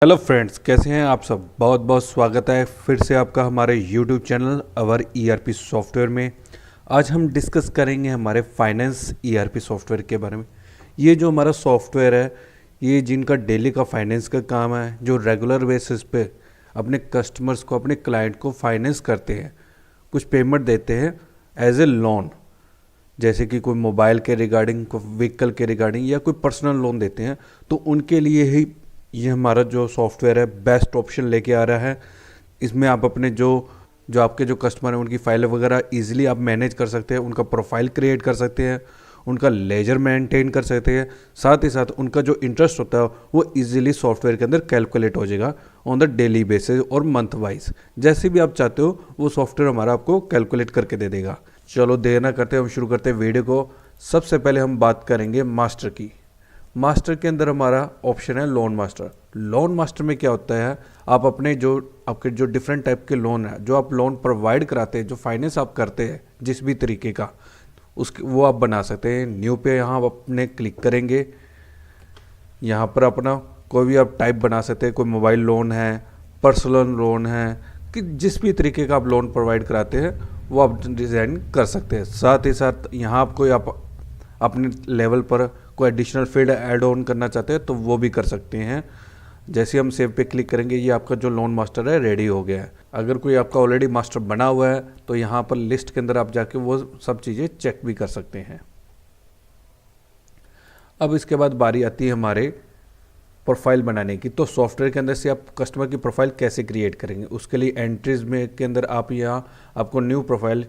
Hello friends, कैसे हैं आप सब। बहुत बहुत स्वागत है फिर से आपका हमारे यूट्यूब चैनल अवर ईआरपी सॉफ्टवेयर में। आज हम डिस्कस करेंगे हमारे फाइनेंस ईआरपी सॉफ्टवेयर के बारे में। ये जो हमारा सॉफ्टवेयर है, ये जिनका डेली का फाइनेंस का काम है, जो रेगुलर बेसिस पे अपने कस्टमर्स को, अपने क्लाइंट को फाइनेंस करते हैं, कुछ पेमेंट देते हैं एज ए लोन, जैसे कि कोई मोबाइल के रिगार्डिंग, कोई व्हीकल के रिगार्डिंग या कोई पर्सनल लोन देते हैं, तो उनके लिए ही ये हमारा जो सॉफ्टवेयर है बेस्ट ऑप्शन लेके आ रहा है। इसमें आप अपने जो आपके जो कस्टमर हैं उनकी फाइल वगैरह इजीली आप मैनेज कर सकते हैं, उनका प्रोफाइल क्रिएट कर सकते हैं, उनका लेजर मेंटेन कर सकते हैं। साथ ही साथ उनका जो इंटरेस्ट होता है वो इजीली सॉफ्टवेयर के अंदर कैलकुलेट हो जाएगा ऑन द डेली बेसिस और मंथ वाइज। जैसे भी आप चाहते हो वो सॉफ्टवेयर हमारा आपको कैलकुलेट करके दे देगा। चलो देर ना करते हम शुरू करते हैं वीडियो को। सबसे पहले हम बात करेंगे मास्टर की। मास्टर के अंदर हमारा ऑप्शन है लोन मास्टर। लोन मास्टर में क्या होता है, आप अपने आपके जो डिफरेंट टाइप के लोन है, जो आप लोन प्रोवाइड कराते हैं, जो फाइनेंस आप करते हैं जिस भी तरीके का, उसके वो आप बना सकते हैं। न्यू पे यहाँ आप अपने क्लिक करेंगे, यहाँ पर अपना कोई भी आप टाइप बना सकते हैं। कोई मोबाइल लोन है, पर्सनल लोन है, कि जिस भी तरीके का आप लोन प्रोवाइड कराते हैं वो आप डिज़ाइन कर सकते हैं। साथ ही साथ यहाँ आप कोई आप अपने लेवल पर कोई एडिशनल फील्ड ऐड ऑन करना चाहते हैं तो वो भी कर सकते हैं। जैसे हम सेव पे क्लिक करेंगे, ये आपका जो लोन मास्टर है रेडी हो गया है। अगर कोई आपका ऑलरेडी मास्टर बना हुआ है तो यहाँ पर लिस्ट के अंदर आप जाके वो सब चीज़ें चेक भी कर सकते हैं। अब इसके बाद बारी आती है हमारे प्रोफाइल बनाने की। तो सॉफ्टवेयर के अंदर से आप कस्टमर की प्रोफाइल कैसे क्रिएट करेंगे, उसके लिए एंट्रीज में के अंदर आप यहाँ आपको न्यू प्रोफाइल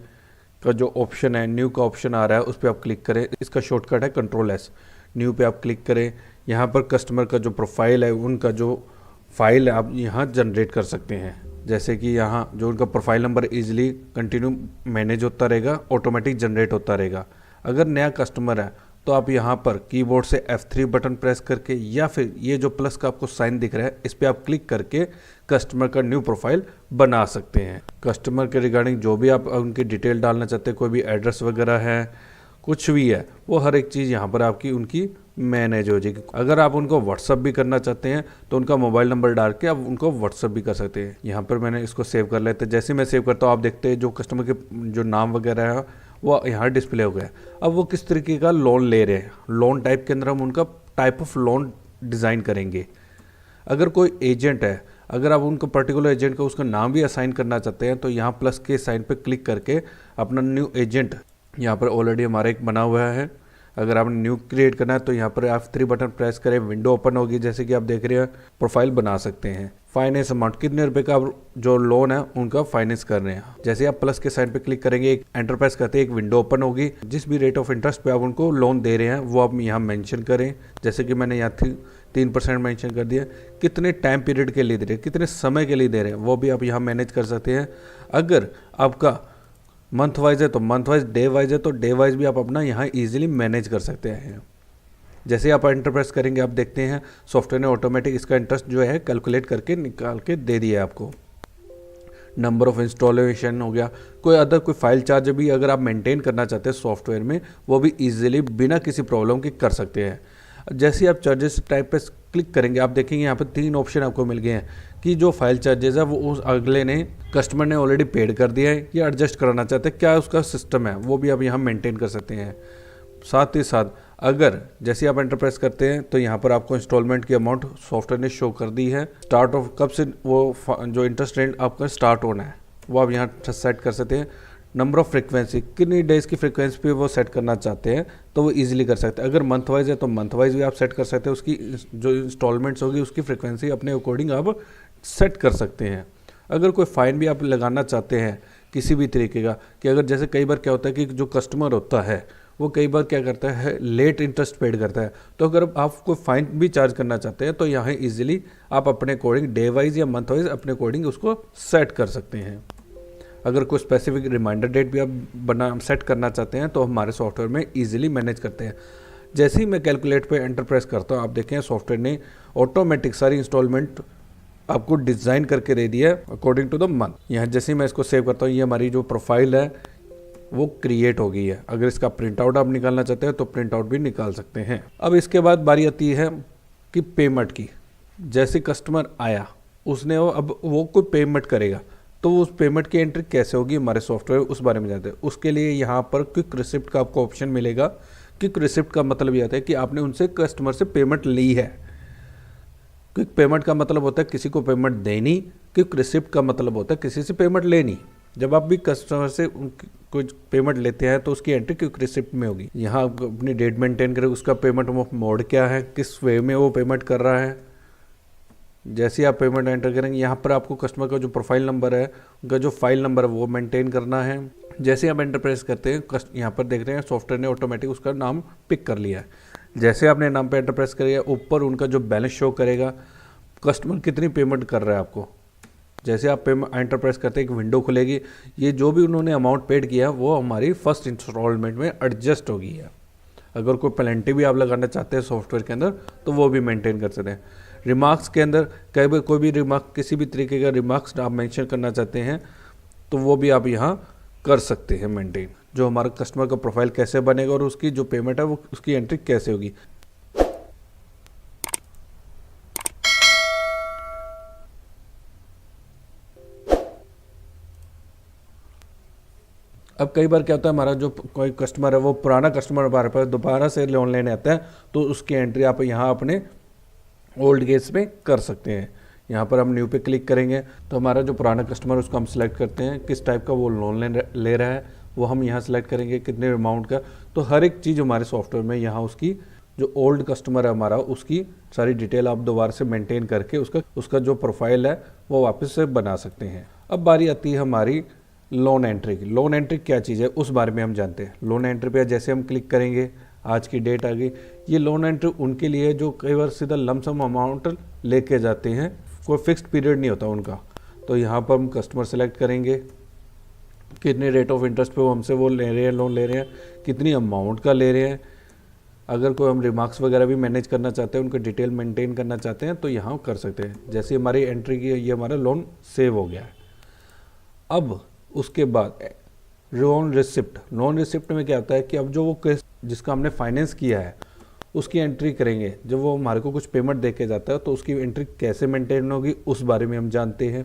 का जो ऑप्शन है, न्यू का ऑप्शन आ रहा है, उस पर आप क्लिक करें। इसका शॉर्टकट है Ctrl+S। न्यू पे आप क्लिक करें। यहाँ पर कस्टमर का जो प्रोफाइल है, उनका जो फाइल है आप यहाँ जनरेट कर सकते हैं। जैसे कि यहाँ जो उनका profile number easily continue manage होता रहेगा, ऑटोमेटिक जनरेट होता रहेगा। अगर नया कस्टमर है तो आप यहाँ पर कीबोर्ड से F3 बटन प्रेस करके, या फिर ये जो प्लस का आपको साइन दिख रहा है इस पर आप क्लिक करके कस्टमर का न्यू प्रोफाइल बना सकते हैं। कस्टमर के रिगार्डिंग जो भी आप उनकी डिटेल डालना चाहते हैं, कोई भी एड्रेस वगैरह है, कुछ भी है, वो हर एक चीज़ यहाँ पर आपकी उनकी मैनेज हो जाएगी। अगर आप उनको व्हाट्सअप भी करना चाहते हैं तो उनका मोबाइल नंबर डाल के आप उनको व्हाट्सअप भी कर सकते हैं। यहाँ पर मैंने इसको सेव कर लेते हैं। जैसे मैं सेव करता हूँ आप देखते हैं जो कस्टमर के जो नाम वगैरह है वो यहाँ डिस्प्ले हो गया। अब वो किस तरीके का लोन ले रहे हैं, लोन टाइप के अंदर हम उनका टाइप ऑफ लोन डिज़ाइन करेंगे। अगर कोई एजेंट है, अगर आप उनको पर्टिकुलर एजेंट को उसका नाम भी असाइन करना चाहते हैं तो यहाँ प्लस के साइन पे क्लिक करके अपना न्यू एजेंट, यहाँ पर ऑलरेडी हमारा एक बना हुआ है, अगर आपने न्यू क्रिएट करना है तो यहाँ पर F3 बटन प्रेस करें, विंडो ओपन होगी। जैसे कि आप देख रहे हैं प्रोफाइल बना सकते हैं। फाइनेंस अमाउंट, कितने रुपए का जो लोन है उनका फाइनेंस कर रहे हैं। जैसे आप प्लस के साइन पे क्लिक करेंगे, एक एंटर प्रेस करते हैं, एक विंडो ओपन होगी। जिस भी रेट ऑफ इंटरेस्ट पे आप उनको लोन दे रहे हैं वो आप यहाँ मेंशन करें। जैसे कि मैंने यहाँ 3% मेंशन कर दिया। कितने टाइम पीरियड के लिए दे रहे हैं, कितने समय के लिए दे रहे हैं, वो भी आप यहाँ मैनेज कर सकते हैं। अगर आपका मंथ वाइज है तो मंथ वाइज, डे वाइज है तो डे वाइज भी आप अपना यहाँ इजीली मैनेज कर सकते हैं। जैसे आप एंटर प्रेस करेंगे, आप देखते हैं सॉफ्टवेयर ने ऑटोमेटिक इसका इंटरेस्ट जो है कैलकुलेट करके निकाल के दे दिया है आपको। नंबर ऑफ इंस्टॉलेशन हो गया, कोई अदर कोई फाइल चार्ज भी अगर आप मेंटेन करना चाहते हैं सॉफ्टवेयर में, वो भी इजीली बिना किसी प्रॉब्लम के कर सकते हैं। जैसे आप चार्जेस टाइप पे क्लिक करेंगे, आप देखेंगे यहाँ पर 3 ऑप्शन आपको मिल गए हैं कि जो फाइल चार्जेस है वो उस अगले ने, कस्टमर ने ऑलरेडी पेड कर दिया है या एडजस्ट कराना चाहते हैं, क्या उसका सिस्टम है, वो भी आप यहाँ मेंटेन कर सकते हैं। साथ ही साथ अगर जैसे आप एंटर प्रेस करते हैं तो यहाँ पर आपको इंस्टॉलमेंट की अमाउंट सॉफ्टवेयर ने शो कर दी है। स्टार्ट ऑफ कब से वो जो इंटरेस्ट रेट आपका स्टार्ट होना है वो आप यहाँ सेट कर सकते हैं। नंबर ऑफ फ्रिक्वेंसी, कितनी डेज़ की फ्रिक्वेंसी पे वो सेट करना चाहते हैं तो वो इजीली कर सकते हैं। अगर मंथ वाइज है तो मंथ वाइज भी आप सेट कर सकते हैं। उसकी जो इंस्टॉलमेंट्स होगी उसकी फ्रिक्वेंसी अपने अकॉर्डिंग आप सेट कर सकते हैं। अगर कोई फ़ाइन भी आप लगाना चाहते हैं किसी भी तरीके का, कि अगर जैसे कई बार क्या होता है कि जो कस्टमर होता है वो कई बार क्या करता है, लेट इंटरेस्ट पेड करता है, तो अगर आप कोई फ़ाइन भी चार्ज करना चाहते हैं तो यहाँ इजीली आप अपने अकॉर्डिंग डे वाइज या मंथ वाइज अपने अकॉर्डिंग उसको सेट कर सकते हैं। अगर कोई स्पेसिफिक रिमाइंडर डेट भी आप सेट करना चाहते हैं तो हमारे सॉफ्टवेयर में इजीली मैनेज करते हैं। जैसे ही मैं कैलकुलेट पे एंटर प्रेस करता हूँ, आप देखें सॉफ्टवेयर ने ऑटोमेटिक सारी इंस्टॉलमेंट आपको डिज़ाइन करके दे दिया है अकॉर्डिंग टू द मंथ। यहाँ जैसे ही मैं इसको सेव करता हूँ, ये हमारी जो प्रोफाइल है वो क्रिएट हो गई है। अगर इसका प्रिंट आउट आप निकालना चाहते हैं तो प्रिंट आउट भी निकाल सकते हैं। अब इसके बाद बारी आती है कि पेमेंट की। जैसे कस्टमर आया, उसने अब वो कोई पेमेंट करेगा, तो उस पेमेंट की एंट्री कैसे होगी हमारे सॉफ्टवेयर, उस बारे में जानते हैं। उसके लिए यहाँ पर क्विक रिसिप्ट का आपको ऑप्शन मिलेगा। क्विक रिसिप्ट का मतलब ये आता है कि आपने उनसे कस्टमर से पेमेंट ली है। क्विक पेमेंट का मतलब होता है किसी को पेमेंट देनी, क्विक रिसिप्ट का मतलब होता है किसी से पेमेंट लेनी। जब आप भी कस्टमर से कोई पेमेंट लेते हैं तो उसकी एंट्री क्विक रिसिप्ट में होगी। यहाँ आप अपनी डेट मेंटेन करें, उसका पेमेंट मोड क्या है, किस वे में वो पेमेंट कर रहा है। जैसे आप पेमेंट एंटर करेंगे, यहाँ पर आपको कस्टमर का जो प्रोफाइल नंबर है, उनका जो फाइल नंबर है वो मेंटेन करना है। जैसे आप एंटर प्रेस करते हैं, यहाँ पर देख रहे हैं सॉफ्टवेयर ने ऑटोमेटिक उसका नाम पिक कर लिया है। जैसे आपने नाम पे एंटर प्रेस करिए, ऊपर उनका जो बैलेंस शो करेगा, कस्टमर कितनी पेमेंट कर रहा है आपको। जैसे आप पेमेंट एंटर प्रेस करते हैं, एक विंडो खुलेगी, ये जो भी उन्होंने अमाउंट पेड किया वो हमारी फर्स्ट इंस्टॉलमेंट में एडजस्ट होगी है। अगर कोई पेनल्टी भी आप लगाना चाहते हैं सॉफ्टवेयर के अंदर तो वो भी मेंटेन कर सकते हैं। रिमार्क्स के अंदर कई बार कोई भी रिमार्क, किसी भी तरीके का रिमार्क्स आप मेंशन करना चाहते हैं तो वो भी आप यहाँ कर सकते हैं मेंटेन। जो हमारा कस्टमर का प्रोफाइल कैसे बनेगा और उसकी जो पेमेंट है वो उसकी एंट्री कैसे होगी। अब कई बार क्या होता है, हमारा जो कोई कस्टमर है वो पुराना कस्टमर हमारे पास दोबारा से लोन लेने आता है, तो उसकी एंट्री आप यहाँ अपने ओल्ड केस में कर सकते हैं। यहाँ पर हम न्यू पे क्लिक करेंगे तो हमारा जो पुराना कस्टमर है उसको हम सेलेक्ट करते हैं, किस टाइप का वो लोन ले रहा है वो हम यहाँ सेलेक्ट करेंगे, कितने अमाउंट का। तो हर एक चीज़ हमारे सॉफ्टवेयर में यहाँ उसकी जो ओल्ड कस्टमर है हमारा, उसकी सारी डिटेल आप दोबारा से मेंटेन करके उसका जो प्रोफाइल है वो वापस से बना सकते हैं। अब बारी आती है हमारी लोन एंट्री की। लोन एंट्री क्या चीज़ है उस बारे में हम जानते हैं। लोन एंट्री पे जैसे हम क्लिक करेंगे, आज की डेट आ गई। ये लोन एंट्री उनके लिए जो कई बार सीधा लमसम अमाउंट लेके जाते हैं, कोई फिक्स्ड पीरियड नहीं होता उनका। तो यहाँ पर हम कस्टमर सेलेक्ट करेंगे, कितने रेट ऑफ इंटरेस्ट पे वो हमसे वो ले रहे हैं, लोन ले रहे हैं, कितनी अमाउंट का ले रहे हैं। अगर कोई हम रिमार्क्स वगैरह भी मैनेज करना चाहते हैं, उनका डिटेल मेंटेन करना चाहते हैं तो यहाँ कर सकते हैं। जैसे हमारी एंट्री की, ये हमारा लोन सेव हो गया है। अब उसके बाद लोन रिसिप्ट। लोन रिसिप्ट में क्या होता है कि अब जो वो जिसका हमने फाइनेंस किया है उसकी एंट्री करेंगे। जब वो हमारे को कुछ पेमेंट दे के जाता है तो उसकी एंट्री कैसे मेंटेन होगी उस बारे में हम जानते हैं।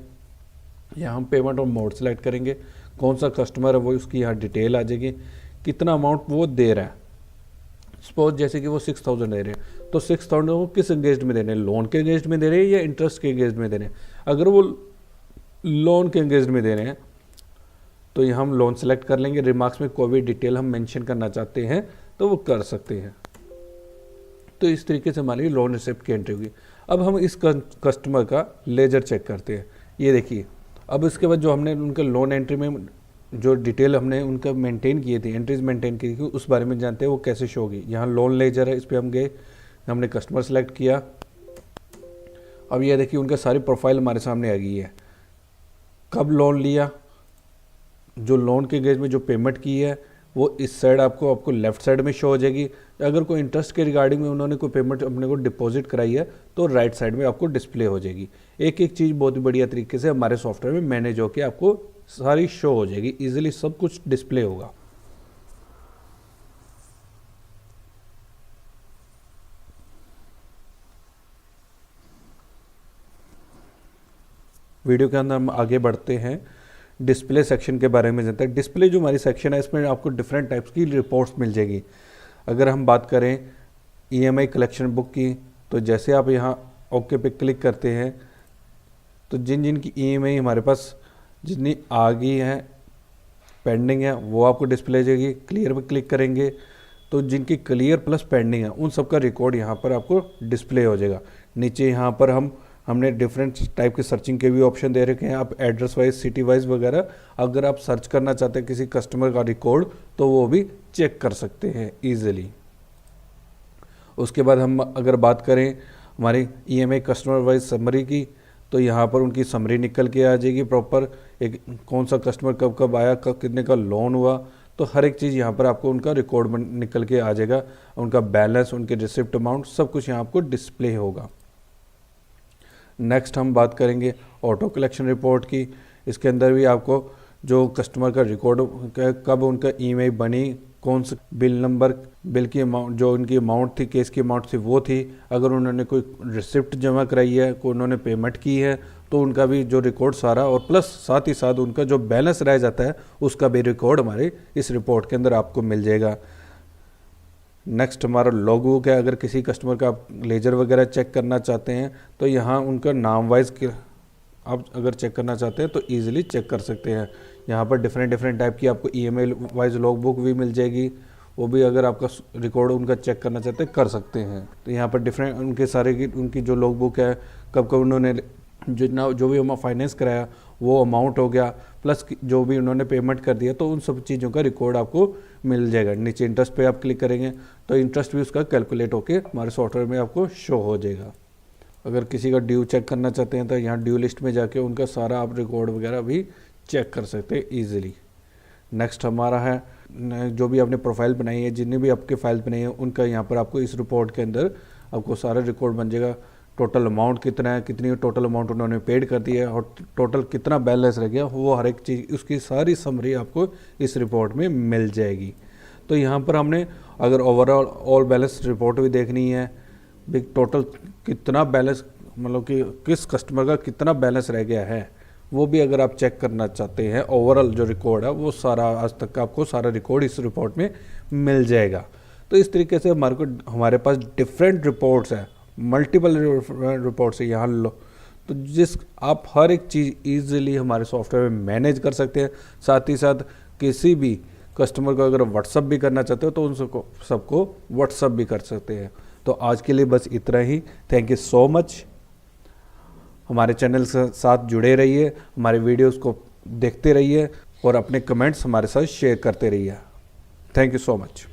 यहाँ हम पेमेंट और मोड सेलेक्ट करेंगे, कौन सा कस्टमर है वो, उसकी यहाँ डिटेल आ जाएगी, कितना अमाउंट वो दे रहा है। सपोज जैसे कि वो 6000 दे रहे हैं तो 6000 वो किस एंगेज में दे रहे हैं, लोन के एंगेज में दे रहे हैं या इंटरेस्ट के एंगेज में दे रहे हैं। अगर वो लोन के एंगेज में दे रहे हैं तो यहाँ हम लोन सेलेक्ट कर लेंगे। रिमार्क्स में कोई भी डिटेल हम मेंशन करना चाहते हैं तो वो कर सकते हैं। तो इस तरीके से हमारी लोन रिसिप्ट की एंट्री होगी। अब हम इस कस्टमर का लेजर चेक करते हैं। ये देखिए, अब इसके बाद जो हमने उनके लोन एंट्री में जो डिटेल हमने उनका मेंटेन किए थे, एंट्रीज मेंटेन की थी, उस बारे में जानते हैं वो कैसे शो होगी। यहाँ लोन लेजर है, इस पर हम गए, हमने कस्टमर सेलेक्ट किया। अब ये देखिए उनका सारी प्रोफाइल हमारे सामने आ गई है, कब लोन लिया, जो लोन के गेज में जो पेमेंट की है वो इस साइड आपको लेफ्ट साइड में शो हो जाएगी। अगर कोई इंटरेस्ट के रिगार्डिंग में उन्होंने कोई पेमेंट अपने को डिपॉजिट कराई है तो राइट साइड में आपको डिस्प्ले हो जाएगी। एक एक चीज़ बहुत ही बढ़िया तरीके से हमारे सॉफ्टवेयर में मैनेज होकर आपको सारी शो हो जाएगी, इजीली सब कुछ डिस्प्ले होगा। वीडियो के अंदर हम आगे बढ़ते हैं, डिस्प्ले सेक्शन के बारे में जानते हैं। डिस्प्ले जो हमारी सेक्शन है इसमें आपको डिफरेंट टाइप्स की रिपोर्ट्स मिल जाएगी। अगर हम बात करें ईएमआई कलेक्शन बुक की, तो जैसे आप यहाँ ओके पे क्लिक करते हैं तो जिन जिन की ईएमआई हमारे पास जितनी आ गई है, पेंडिंग है, वो आपको डिस्प्ले हो जाएगी। क्लियर पे क्लिक करेंगे तो जिनकी क्लियर प्लस पेंडिंग है उन सब का रिकॉर्ड यहाँ पर आपको डिस्प्ले हो जाएगा। नीचे यहाँ पर हमने डिफरेंट टाइप के सर्चिंग के भी ऑप्शन दे रखे हैं। आप एड्रेस वाइज, सिटी वाइज वगैरह अगर आप सर्च करना चाहते हैं किसी कस्टमर का रिकॉर्ड तो वो भी चेक कर सकते हैं ईजिली। उसके बाद हम अगर बात करें हमारी ईएमआई कस्टमर वाइज समरी की, तो यहाँ पर उनकी समरी निकल के आ जाएगी प्रॉपर, एक कौन सा कस्टमर कब कब आया, कब कितने का लोन हुआ, तो हर एक चीज़ यहाँ पर आपको उनका रिकॉर्ड निकल के आ जाएगा। उनका बैलेंस, उनके रिसिप्ट अमाउंट सब कुछ यहाँ आपको डिस्प्ले होगा। नेक्स्ट हम बात करेंगे ऑटो कलेक्शन रिपोर्ट की। इसके अंदर भी आपको जो कस्टमर का रिकॉर्ड, कब उनका ईएमआई बनी, कौन सा बिल नंबर, बिल की अमाउंट, जो उनकी अमाउंट थी, केस की अमाउंट थी वो थी, अगर उन्होंने कोई रिसिप्ट जमा कराई है, कोई उन्होंने पेमेंट की है तो उनका भी जो रिकॉर्ड सारा, और प्लस साथ ही साथ उनका जो बैलेंस रह जाता है उसका भी रिकॉर्ड हमारे इस रिपोर्ट के अंदर आपको मिल जाएगा। नेक्स्ट हमारा लॉग बुक है। अगर किसी कस्टमर का आप लेजर वगैरह चेक करना चाहते हैं तो यहाँ उनका नाम वाइज आप अगर चेक करना चाहते हैं तो ईजिली चेक कर सकते हैं। यहाँ पर डिफरेंट टाइप की आपको ईमेल वाइज लॉग बुक भी मिल जाएगी, वो भी अगर आपका रिकॉर्ड उनका चेक करना चाहते हैं कर सकते हैं। तो यहाँ पर डिफरेंट उनके सारे की उनकी जो लॉग बुक है, कब कब उन्होंने जितना जो भी हम फाइनेंस कराया वो अमाउंट हो गया, प्लस जो भी उन्होंने पेमेंट कर दिया, तो उन सब चीज़ों का रिकॉर्ड आपको मिल जाएगा। नीचे इंटरेस्ट पे आप क्लिक करेंगे तो इंटरेस्ट भी उसका कैलकुलेट होके हमारे सॉफ्टवेयर में आपको शो हो जाएगा। अगर किसी का ड्यू चेक करना चाहते हैं तो यहाँ ड्यू लिस्ट में जाके उनका सारा आप रिकॉर्ड वगैरह भी चेक कर सकते हैं ईजिली। नेक्स्ट हमारा है जो भी आपने प्रोफाइल बनाई है, जितने भी आपके फाइल बनाई है उनका यहाँ पर आपको इस रिपोर्ट के अंदर आपको सारा रिकॉर्ड बन जाएगा। टोटल अमाउंट कितना है, कितनी टोटल अमाउंट उन्होंने पेड कर दी है और टोटल कितना बैलेंस रह गया, वो हर एक चीज़ उसकी सारी समरी आपको इस रिपोर्ट में मिल जाएगी। तो यहाँ पर हमने अगर ओवरऑल ऑल बैलेंस रिपोर्ट भी देखनी है, बिग टोटल कितना बैलेंस, मतलब कि किस कस्टमर का कितना बैलेंस रह गया है, वो भी अगर आप चेक करना चाहते हैं, ओवरऑल जो रिकॉर्ड है वो सारा आज तक का आपको सारा रिकॉर्ड इस रिपोर्ट में मिल जाएगा। तो इस तरीके से हमारे पास डिफरेंट रिपोर्ट्स है, मल्टीपल रिपोर्ट्स है यहाँ लो, तो जिस आप हर एक चीज़ ईजिली हमारे सॉफ्टवेयर में मैनेज कर सकते हैं। साथ ही साथ किसी भी कस्टमर को अगर व्हाट्सअप भी करना चाहते हो तो उन सबको व्हाट्सअप भी कर सकते हैं। तो आज के लिए बस इतना ही। Thank you so much. हमारे चैनल के साथ जुड़े रहिए, हमारे वीडियोस को देखते रहिए और अपने कमेंट्स हमारे साथ शेयर करते रहिए। Thank you so much.